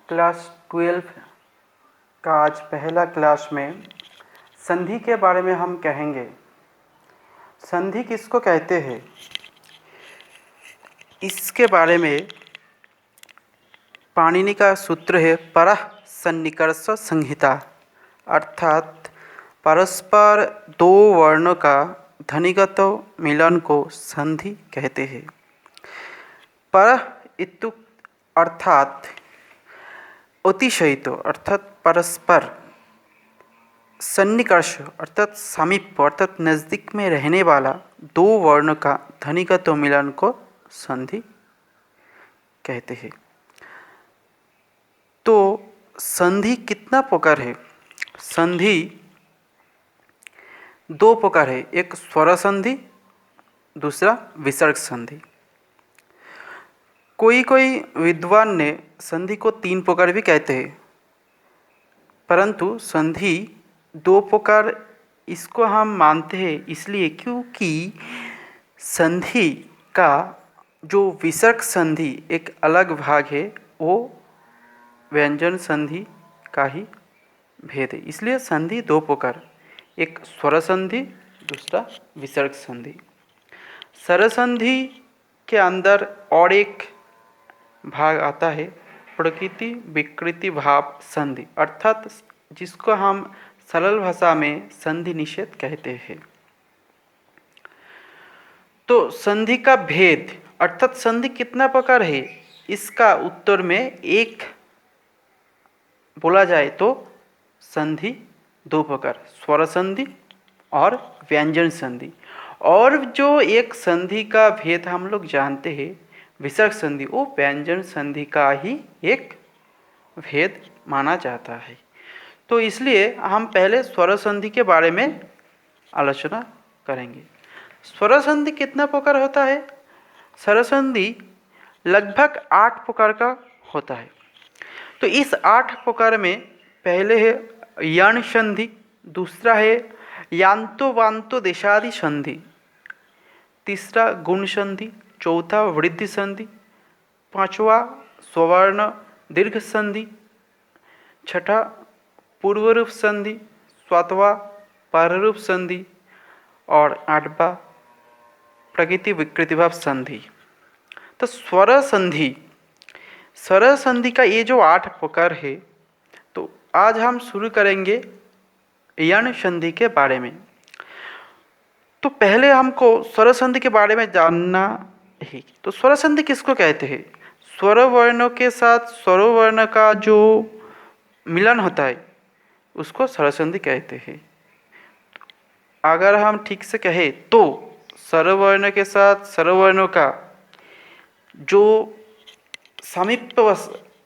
Class 12 का आज पहला क्लास में संधि के बारे में हम कहेंगे। संधि किसको कहते हैं, इसके बारे में पाणिनि का सूत्र है परः सन्निकर्ष संहिता, अर्थात परस्पर दो वर्णों का ध्वनिगत मिलन को संधि कहते हैं। परः इत्युक्त अर्थात अतिशयित अर्थात परस्पर, सन्निकर्ष अर्थात समीप अर्थात नज़दीक में रहने वाला दो वर्ण का ध्वनिगत मिलन को संधि कहते हैं। तो संधि कितना प्रकार है? संधि दो प्रकार है, एक स्वर संधि, दूसरा विसर्ग संधि। कोई विद्वान ने संधि को तीन प्रकार भी कहते हैं, परंतु संधि दो प्रकार इसको हम मानते हैं इसलिए क्योंकि संधि का जो विसर्ग संधि एक अलग भाग है, वो व्यंजन संधि का ही भेद है। इसलिए संधि दो प्रकार, एक स्वर संधि, दूसरा विसर्ग संधि। स्वर संधि के अंदर और एक भाग आता है प्रकृति विकृति भाव संधि, अर्थात जिसको हम सरल भाषा में संधि निषेध कहते हैं। तो संधि का भेद अर्थात संधि कितना प्रकार है, इसका उत्तर में एक बोला जाए तो संधि दो प्रकार, स्वर संधि और व्यंजन संधि। और जो एक संधि का भेद हम लोग जानते हैं विसर्ग संधि, वो व्यंजन संधि का ही एक भेद माना जाता है। तो इसलिए हम पहले स्वर संधि के बारे में आलोचना करेंगे। स्वर संधि कितना प्रकार होता है? स्वर संधि लगभग 8 प्रकार का होता है। तो इस 8 प्रकार में पहले है यण संधि, दूसरा है यांतो वांतो देशादि संधि, तीसरा गुण संधि, चौथा वृद्धि संधि, पांचवा स्वर्ण दीर्घ संधि, छठा पूर्वरूप संधि, सातवां पररूप संधि और आठवां प्रकृति विकृतिभाव संधि। तो स्वर संधि का ये जो 8 प्रकार है, तो आज हम शुरू करेंगे यण संधि के बारे में। तो पहले हमको स्वर संधि के बारे में जानना है। तो स्वर संधि किसको कहते हैं? स्वर वर्णों के साथ स्वर वर्ण का जो मिलन होता है उसको स्वर संधि कहते हैं। अगर हम ठीक से कहें तो स्वर वर्ण के साथ स्वर वर्णों का जो समीप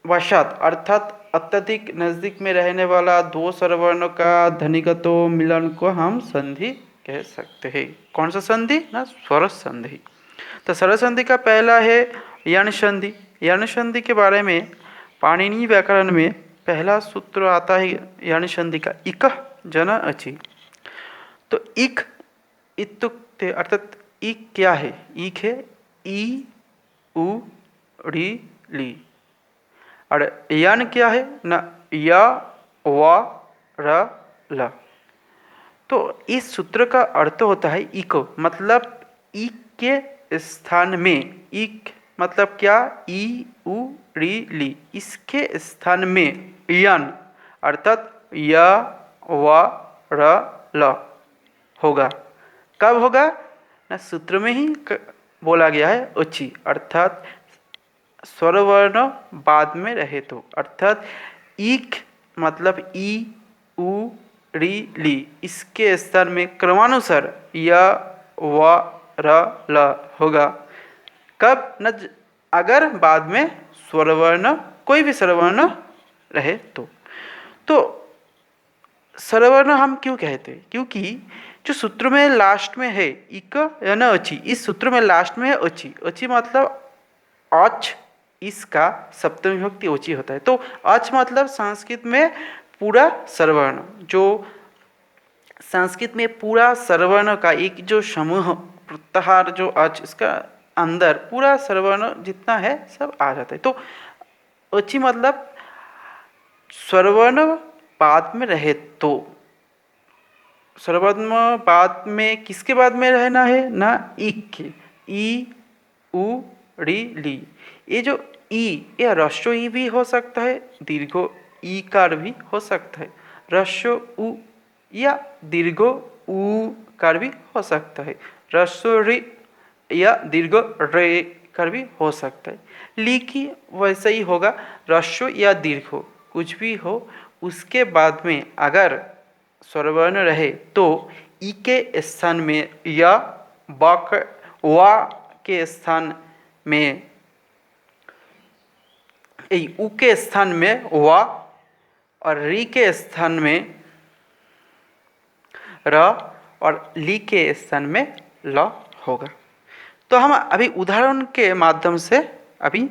वशात अर्थात अत्यधिक नज़दीक में रहने वाला दो स्वर वर्णों का ध्वनिगत मिलन को हम संधि कह सकते हैं। कौन सा संधि? ना स्वर संधि। तो स्वर संधि का पहला है यण संधि। यण संधि के बारे में पाणिनि व्याकरण में पहला सूत्र आता है यण संधि का, इक जन अचि। तो इक इत्युक्ते अर्थात इक क्या है? इक है ई उ री ली। और यण क्या है? न य व र ल। तो इस सूत्र का अर्थ होता है इको, मतलब इक के स्थान में, इक मतलब क्या? ई उ री ली, इसके स्थान में यण अर्थात य व र ल होगा। कब होगा? ना सूत्र में ही बोला गया है अचि, अर्थात स्वर वर्ण बाद में रहे तो, अर्थात इक मतलब ई उ री ली, इसके स्थान में क्रमानुसार य व र ल होगा। कब? न अगर बाद में स्वर वर्ण कोई भी स्वर वर्ण रहे तो। स्वर वर्ण हम क्यों कहते हैं? क्योंकि जो सूत्र में लास्ट में है इक या न अचि, इस सूत्र में लास्ट में है अचि। अचि मतलब अच, इसका सप्तमी विभक्ति ओची होता है। तो अच मतलब संस्कृत में पूरा स्वरवर्ण, जो संस्कृत में पूरा स्वरवर्ण का एक जो समूह प्रत्याहार जो अच, इसका अंदर पूरा स्वरवर्ण जितना है सब आ जाता है। तो अची मतलब स्वरवर्ण बाद में रहे तो, स्वरवर्ण बाद में किसके बाद में रहना है ना, ई के, ई उ री ली। ये जो ई, ये ह्रस्व ई भी हो सकता है, दीर्घो ई कार भी हो सकता है, ह्रस्व उ या दीर्घो उ कार भी हो सकता है, ह्रस्व रि या दीर्घ रे कर भी हो सकता है। ली की वैसे ही होगा, ह्रस्व या दीर्घ हो कुछ भी हो, उसके बाद में अगर स्वरवर्ण रहे तो ई के स्थान में या वा के स्थान में, उ के स्थान में वा और री के स्थान में र और ली के स्थान में ल होगा। तो हम अभी उदाहरण के माध्यम से अभी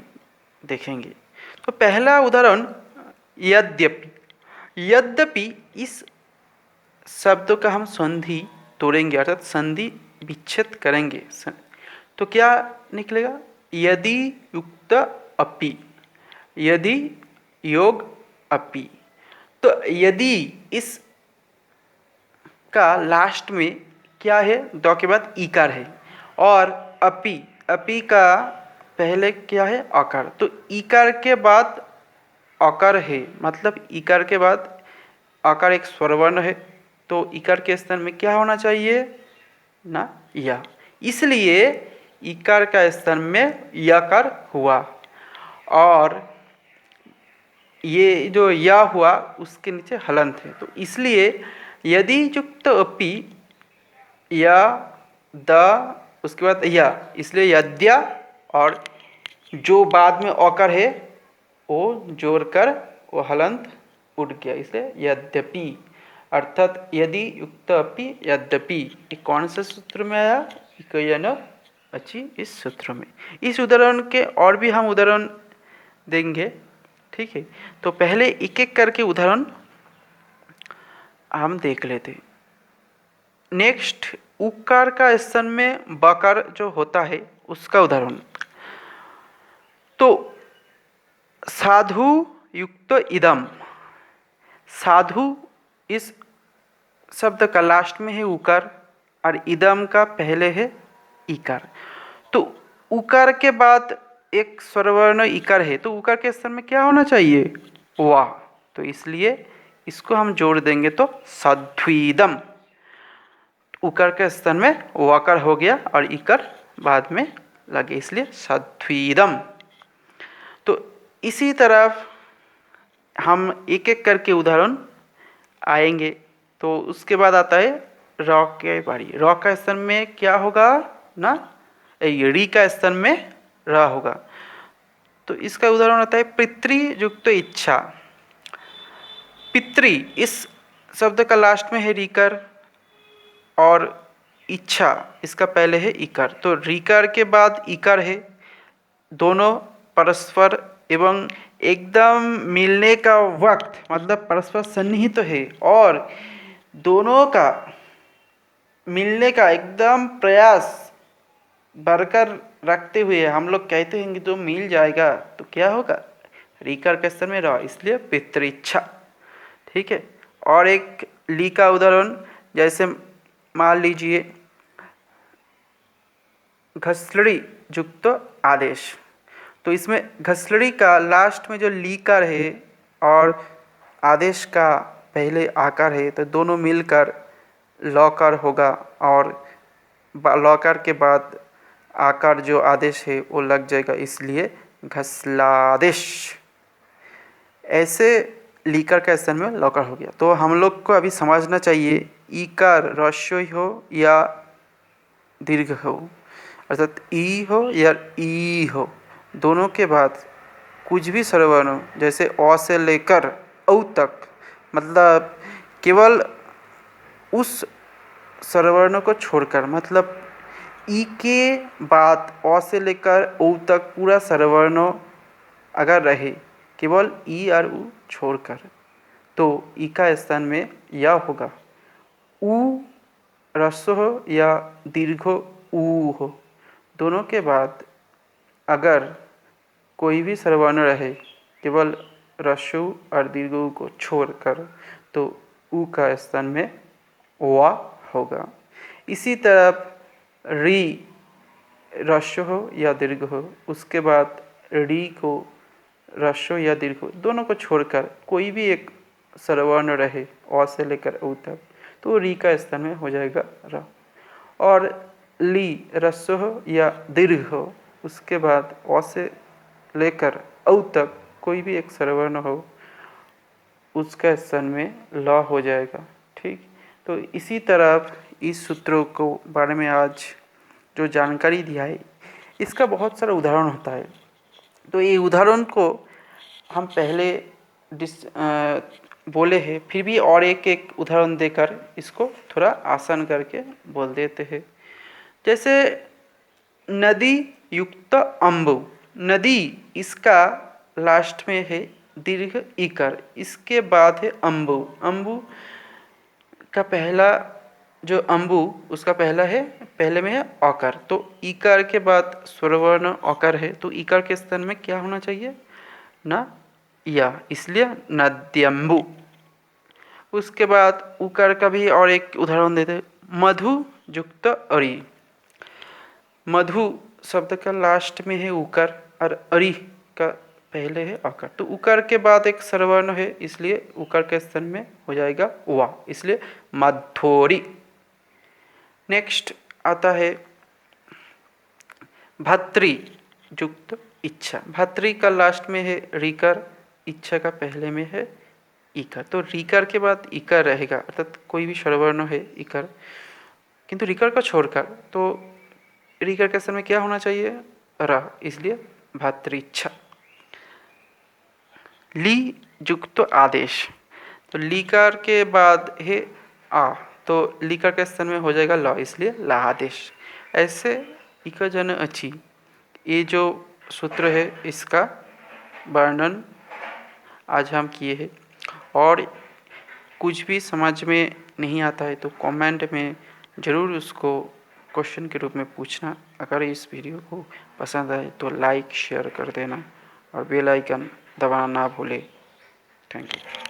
देखेंगे। तो पहला उदाहरण यद्यपि। यद्यपि इस शब्द का हम संधि तोड़ेंगे, अर्थात संधि विच्छेद करेंगे। तो क्या निकलेगा, यदि युक्त अपि, यदि योग अपि। तो यदि इस का लास्ट में क्या है, द के बाद ईकार है, और अपि, अपि का पहले क्या है, अकार। तो ईकार के बाद अकार है, मतलब ईकार के बाद आकार एक स्वरवर्ण है, तो ईकार के स्थान में क्या होना चाहिए ना, या। इसलिए ईकार का स्थान में यकार हुआ, और ये जो या हुआ उसके नीचे हलंत है। तो इसलिए यदि युक्त अपि या द, उसके बाद या, इसलिए यद्या, और जो बाद में अकार है वो जोड़कर वो हलंत उठ गया, इसलिए यद्यपि। अर्थात यदि युक्त अपि यद्यपि, ये कौन से सूत्र में आया, इकयन अच्छी इस सूत्र में। इस उदाहरण के और भी हम उदाहरण देंगे, ठीक है। तो पहले एक एक करके उदाहरण हम देख लेते। नेक्स्ट, उकार का स्थान में बकार जो होता है उसका उदाहरण। तो साधु युक्त इदम, साधु इस शब्द का लास्ट में है उकार, और इदम का पहले है इकार। तो उकार के बाद एक स्वरवर्ण इकार है, तो उकार के स्थान में क्या होना चाहिए, वा। तो इसलिए इसको हम जोड़ देंगे तो साध्वीदम, उकार के स्थान में वाकार हो गया और इकार बाद में लगे, इसलिए साध्वीदम। तो इसी तरह हम एक एक करके उदाहरण आएंगे। तो उसके बाद आता है रॉ के बारी। रॉ का स्थान में क्या होगा ना, री का स्थान में र होगा। तो इसका उदाहरण आता है पितृ युक्त इच्छा। पितृ इस शब्द का लास्ट में है रीकर, और इच्छा इसका पहले है इकार। तो रीकार के बाद इकार है, दोनों परस्पर एवं एकदम मिलने का वक्त, मतलब परस्पर सन्निहित तो है, और दोनों का मिलने का एकदम प्रयास बरकर रखते हुए हम लोग कहते हैं कि तो मिल जाएगा, तो क्या होगा, रीकार के स्तर में रहा, इसलिए पितृइच्छा, ठीक है। और एक ली का उदाहरण, जैसे मान लीजिए घसलड़ी युक्त आदेश। तो इसमें घसलड़ी का लास्ट में जो लीकार है और आदेश का पहले आकार है, तो दोनों मिलकर लकार होगा, और लकार के बाद आकार जो आदेश है वो लग जाएगा, इसलिए घसलादेश। ऐसे लीकर का स्थान में लकार हो गया। तो हम लोग को अभी समझना चाहिए, ईकार ह्रस्व हो या दीर्घ हो, अर्थात ई हो या ई हो, दोनों के बाद कुछ भी स्वरवर्ण हो, जैसे अ से लेकर औ तक, मतलब केवल उस स्वरवर्ण को छोड़कर, मतलब ई के बाद अ से लेकर औ तक पूरा स्वरवर्ण अगर रहे, केवल ई और उ छोड़कर, तो ई का स्थान में या होगा। उ ह्रस्व हो या दीर्घ उ हो, दोनों के बाद अगर कोई भी स्वरवर्ण रहे, केवल रस्व और दीर्घ ऊ को छोड़कर, तो ऊ का स्थान में वा होगा। इसी तरह री रस्व हो या दीर्घ हो, उसके बाद री को रस्व या दीर्घ हो, दोनों को छोड़कर कोई भी एक स्वरवर्ण रहे अ से लेकर ऊ तक, तो री का स्थान में हो जाएगा र। और ली रस्व हो या दीर्घ हो, उसके बाद अ से लेकर औ तक कोई भी एक स्वरवर्ण हो, उसका स्थान में ल हो जाएगा। ठीक, तो इसी तरह इस सूत्रों को बारे में आज जो जानकारी दिया है, इसका बहुत सारा उदाहरण होता है। तो ये उदाहरण को हम पहले बोले हैं, फिर भी और एक एक उदाहरण देकर इसको थोड़ा आसान करके बोल देते हैं। जैसे नदी युक्त अम्बु, नदी इसका लास्ट में है दीर्घ इकर, इसके बाद है अम्बु। अम्बु का पहला जो अम्बु, उसका पहला है, पहले में है अकार, तो इकार के बाद स्वरवर्ण अकार है, तो इकार के स्थान में क्या होना चाहिए? न या, इसलिए नद्यम्बु। उसके बाद उकार का भी और एक उदाहरण देते हैं, मधु युक्त अरि। मधु शब्द का लास्ट में है उकार और अरि का पहले है अकार, तो उकार के बाद एक स्वरवर्ण है, इसलिए उकार के स्थान में हो जाएगा वा, इसलिए मधोरी। नेक्स्ट आता है भत्री युक्त इच्छा। भत्री का लास्ट में है रीकर, इच्छा का पहले में है इकर, तो रीकर के बाद इकर रहेगा, अर्थात कोई भी स्वरवर्ण है इकर, किंतु रीकर का छोड़कर, तो रीकर के स्थान में क्या होना चाहिए? र, इसलिए भातृच्छा। ली युक्त आदेश, तो लीकार के बाद है आ, तो लीकार के स्थान में हो जाएगा ल, इसलिए ला आदेश। ऐसे इक जन अची, ये जो सूत्र है इसका वर्णन आज हम किए हैं। और कुछ भी समझ में नहीं आता है तो कमेंट में ज़रूर उसको क्वेश्चन के रूप में पूछना। अगर इस वीडियो को पसंद आए तो लाइक शेयर कर देना और बेल आइकन दबाना ना भूले। Thank you.